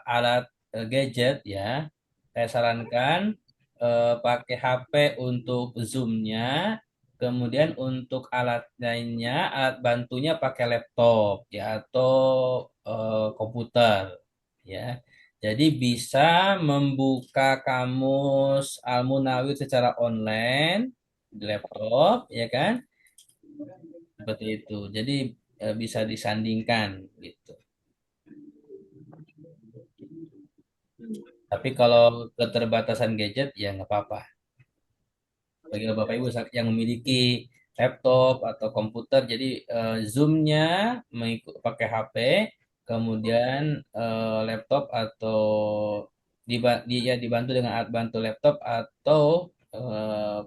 alat gadget ya, saya sarankan pakai HP untuk Zoom-nya, kemudian untuk alat lainnya, alat bantunya pakai laptop ya atau komputer ya. Jadi bisa membuka kamus Al-Munawwir secara online di laptop, ya kan? Seperti itu. Jadi bisa disandingkan gitu. Tapi kalau keterbatasan gadget ya nggak apa-apa. Bagi Bapak Ibu yang memiliki laptop atau komputer, jadi Zoom-nya pakai HP, kemudian laptop atau dia dibantu dengan alat bantu laptop atau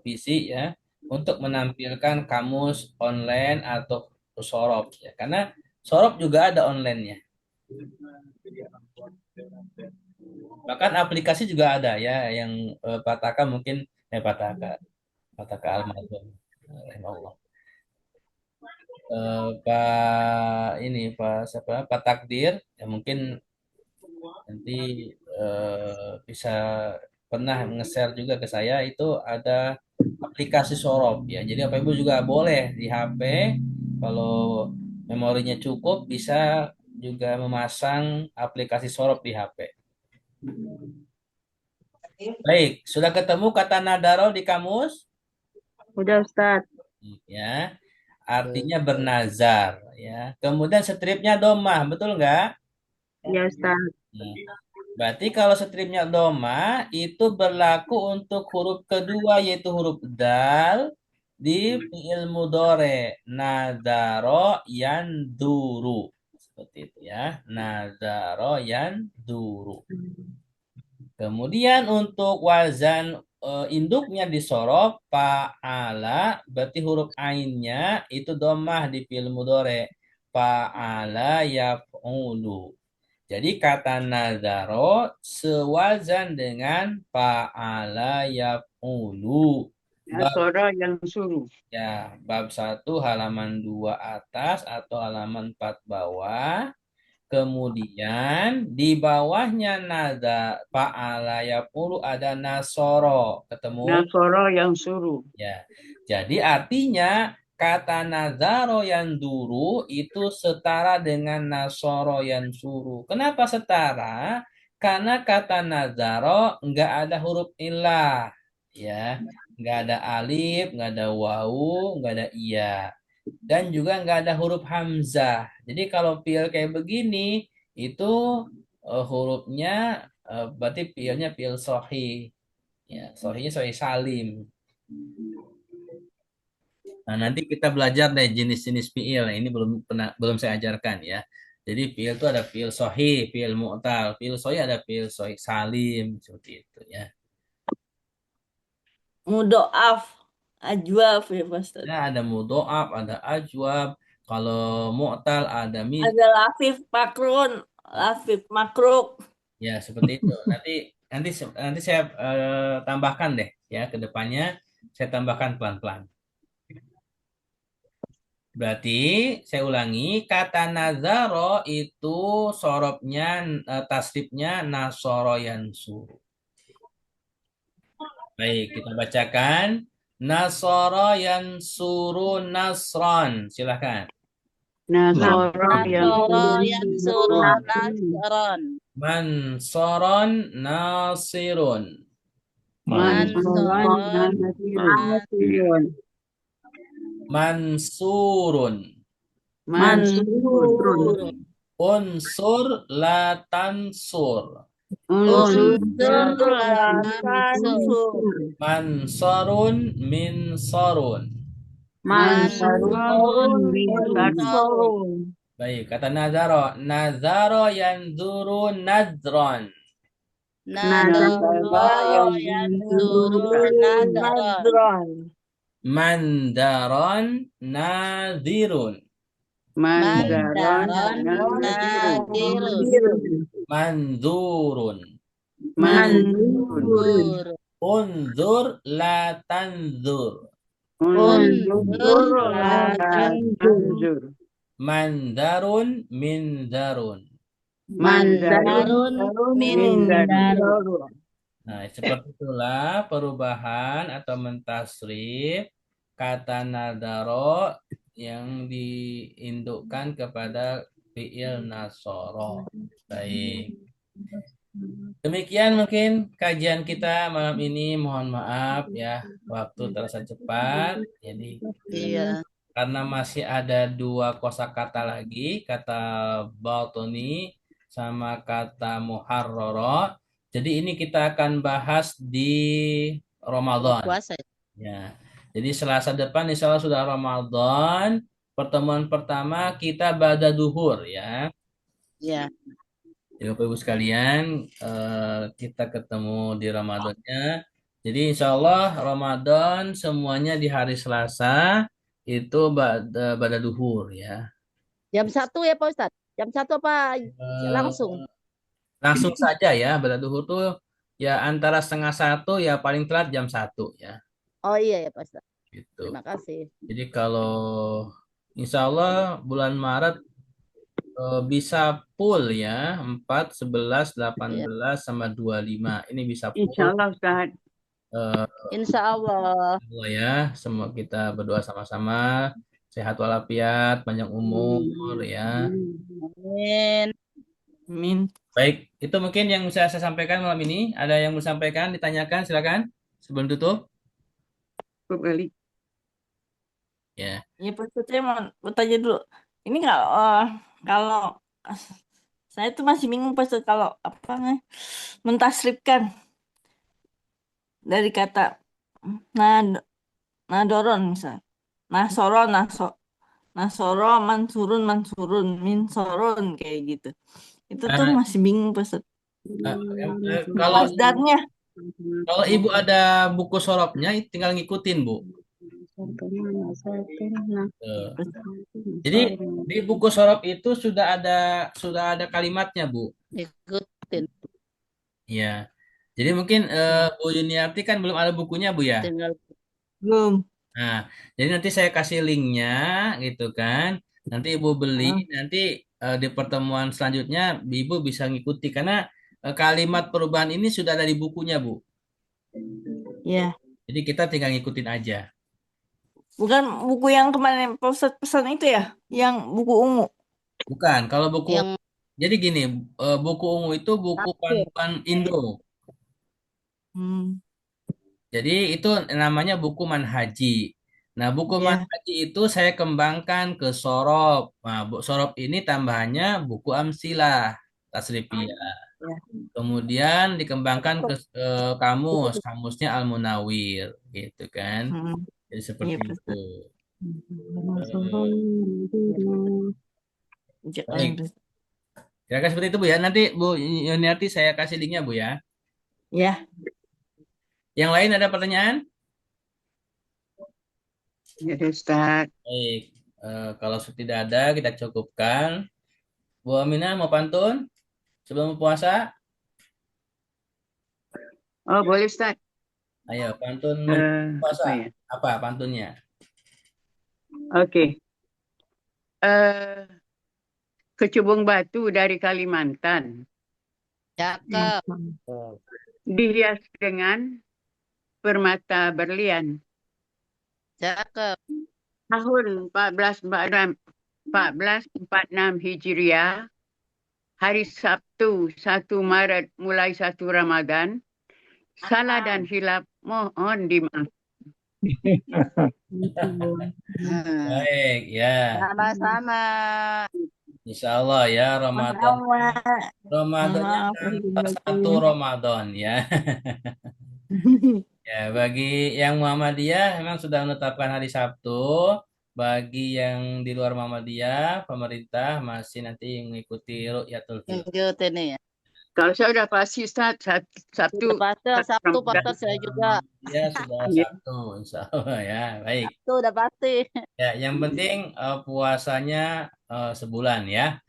PC ya untuk menampilkan kamus online atau Sorop ya, karena Sorop juga ada online-nya. Bahkan aplikasi juga ada ya yang Pataka mungkin Pataka almarhum rahimahullah. Pak siapa Pak Takdir ya mungkin nanti bisa pernah nge-share juga ke saya, itu ada aplikasi Sorop ya. Jadi Bapak Ibu juga boleh di HP kalau memorinya cukup bisa juga memasang aplikasi Sorop di HP. Baik, sudah ketemu kata nadaro di kamus? Udah Ustaz. Ya, artinya bernazar ya. Kemudian stripnya domah, betul nggak? Ya Ustaz. Berarti kalau stripnya domah itu berlaku untuk huruf kedua yaitu huruf dal di fi'il mudhore nadaro yanduru. Seperti itu ya. Nadaro yanduru. Kemudian untuk wazan induknya disorot fa'ala, berarti huruf ainnya itu domah di fi'il mudhore. Fa'ala yaf'ulu. Jadi kata nazaro sewazan dengan fa'ala yaf'ulu. Nasoro yang suruh. Ya, bab 1 halaman 2 atas atau halaman 4 bawah. Kemudian di bawahnya nada fa'ala yaqulu ada nasoro. Ketemu? Nasoro yang suruh. Ya. Jadi artinya kata nazaro yang duru itu setara dengan nasoro yang suruh. Kenapa setara? Karena kata nazaro enggak ada huruf ilah. Ya. Enggak ada alif, enggak ada wawu, enggak ada iya. Dan juga nggak ada huruf hamzah. Jadi kalau fiil kayak begini itu hurufnya berarti fiilnya fiil sahih. Ya, sahihnya sahih salim. Nah, nanti kita belajar deh jenis-jenis fiil. Ini belum saya ajarkan ya. Jadi fiil itu ada fiil sahih, fiil mu'tal. Fiil sahih ada fiil sahih salim seperti itu ya. Mudoaf, ajwaf ya Ustaz. Ya, ada mudho'af, ada ajwab. Kalau mu'tal ada Ada lafif makrun, lafif makruk. Ya, seperti itu. Nanti saya tambahkan deh ya ke depannya saya tambahkan pelan-pelan. Berarti saya ulangi kata nazaro itu sorobnya tasrifnya nasoro yansuru. Baik, kita bacakan nasoro yansuru nasron. Silakan. Nasoro yang suruh nasron. Mansoron nasirun. Mansoron nasirun. Mansurun. Unsur la tansur. Mansorun min sorun. Mansurun min Mansurun. Baik, kata nazaro. Nazaro yanzuru nadron. Nazara yang Nadron. Mandaron nadirun. Manzaran nadirun. Manzurun. Manzur. Unzur la tanzur. Unzur la tanzur. Mandarun mindarun. Manzarun minzarun. Nah, seperti itulah perubahan atau mentasrif kata nadaro yang diindukkan kepada fi'il nasoro. Baik. Demikian mungkin kajian kita malam ini. Mohon maaf ya, waktu terasa cepat. Jadi karena masih ada 2 kosakata lagi, kata baltoni sama kata muharroro. Jadi ini kita akan bahas di Ramadan. Ya. Jadi Selasa depan insya Allah sudah Ramadan. Pertemuan pertama kita ba'da duhur ya. Ya. Jadi Bapak Ibu sekalian, kita ketemu di Ramadannya. Jadi insya Allah Ramadan semuanya di hari Selasa itu ba'da duhur ya. Jam 1 ya Pak Ustadz? Jam 1 apa langsung? Langsung saja ya, ba'da duhur tuh ya antara 12:30 ya paling telat jam 1 ya. Oh iya ya Pak Ustadz. Gitu. Terima kasih. Jadi kalau insya Allah bulan Maret bisa full ya, 4, 11, 18 sama 25. Ini bisa full. Insyaallah Ustaz. Insya Allah. Allah ya, semua kita berdoa sama-sama sehat walafiat, panjang umur ya. Amin. Amin. Baik, itu mungkin yang bisa saya sampaikan malam ini. Ada yang mau sampaikan, ditanyakan, silakan sebelum tutup. Kembali. Ya. Ya Pak Ustadz, saya mau tanya dulu. Ini kalau saya tuh masih bingung Pak Ustadz, kalau mentasrifkan dari kata nadoron misal. Nasoro, mansurun, minsorun kayak gitu. Itu tuh masih bingung Pak Ustadz. Kalau Masdarnya. Kalau Ibu ada buku sorobnya, tinggal ngikutin Bu. Jadi di buku sorob itu sudah ada kalimatnya Bu. Ikutin. Ya. Jadi mungkin Bu Yuniarti kan belum ada bukunya Bu ya. Belum. Nah, jadi nanti saya kasih linknya gitu kan. Nanti Ibu beli, nanti di pertemuan selanjutnya Ibu bisa ngikuti karena kalimat perubahan ini sudah ada di bukunya Bu. Ya. Jadi kita tinggal ngikutin aja. Bukan buku yang kemarin Pak Ustadz pesan itu ya, yang buku ungu. Bukan, kalau buku jadi gini, buku ungu itu buku panduan Indo. Jadi itu namanya buku manhaji. Nah, buku manhaji itu saya kembangkan ke sorob. Nah, sorob ini tambahannya buku amsilah, tasrifiyah. Kemudian dikembangkan ke kamusnya Al-Munawwir, gitu kan. Jadi seperti itu. Baik. Kira-kira seperti itu Bu ya. Nanti Bu Yuniarti saya kasih linknya Bu ya. Ya. Yang lain ada pertanyaan? Ya Ustaz. Baik. Kalau tidak ada kita cukupkan. Bu Aminah mau pantun sebelum puasa? Oh boleh Ustaz. Ayo pantun puasa. Apa pantunnya? Oke. Kecubung batu dari Kalimantan. Cakep. Dihias dengan permata berlian. Cakep. Tahun 1446 Hijriah, hari Sabtu 1 Maret mulai 1 Ramadan. Salah dan hilaf mohon dimaafkan. Baik ya. Sama-sama. Insya Allah ya Ramadannya tanpa 1 Ramadan ya. Ya, bagi yang Muhammadiyah memang sudah menetapkan hari Sabtu. Bagi yang di luar Muhammadiyah, pemerintah masih nanti mengikuti Ru'yatul Hilal. Minggu ini ya. Kalau saya udah pasti Ustaz, Sabtu. Sudah pasti Sabtu Ramadan. Pak Ustadz, saya juga. Ya, sudah Iya. Sabtu, insya Allah ya. Baik. Sabtu udah pasti. Ya, yang penting puasanya sebulan ya.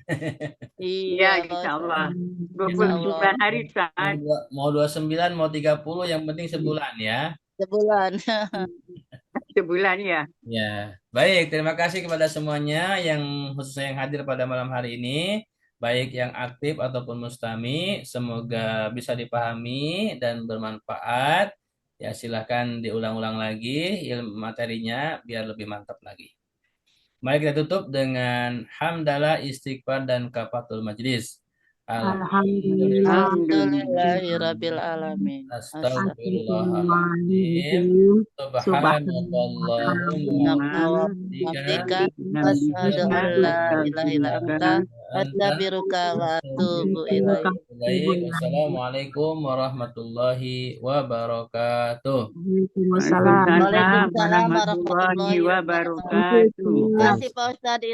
Iya, Iya, Pak insya Ustadz. Allah. Insya Allah. 29 hari Ustaz. Mau 29, mau 30, yang penting sebulan ya. Sebulan. Sebulan ya. Ya, baik. Terima kasih kepada semuanya yang khususnya yang hadir pada malam hari ini, baik yang aktif ataupun mustami. Semoga bisa dipahami dan bermanfaat. Ya, silahkan diulang-ulang lagi ilmu materinya biar lebih mantap lagi. Mari kita tutup dengan hamdalah, istighfar, dan kafatul majlis. Alhamdulillahirabbil alamin. Astagfirullahaladzim. Subhanallahumma Bihamdika asyhadu an la ilaha illa anta astaghfiruka wa atubu ilaik. Wassalamualaikum warahmatullahi wabarakatuh. Waalaikumsalam Waalaikumsalam warahmatullahi warahmatullahi wabarakatuh. wabarakatuh. Terima kasih Pak Ustadz.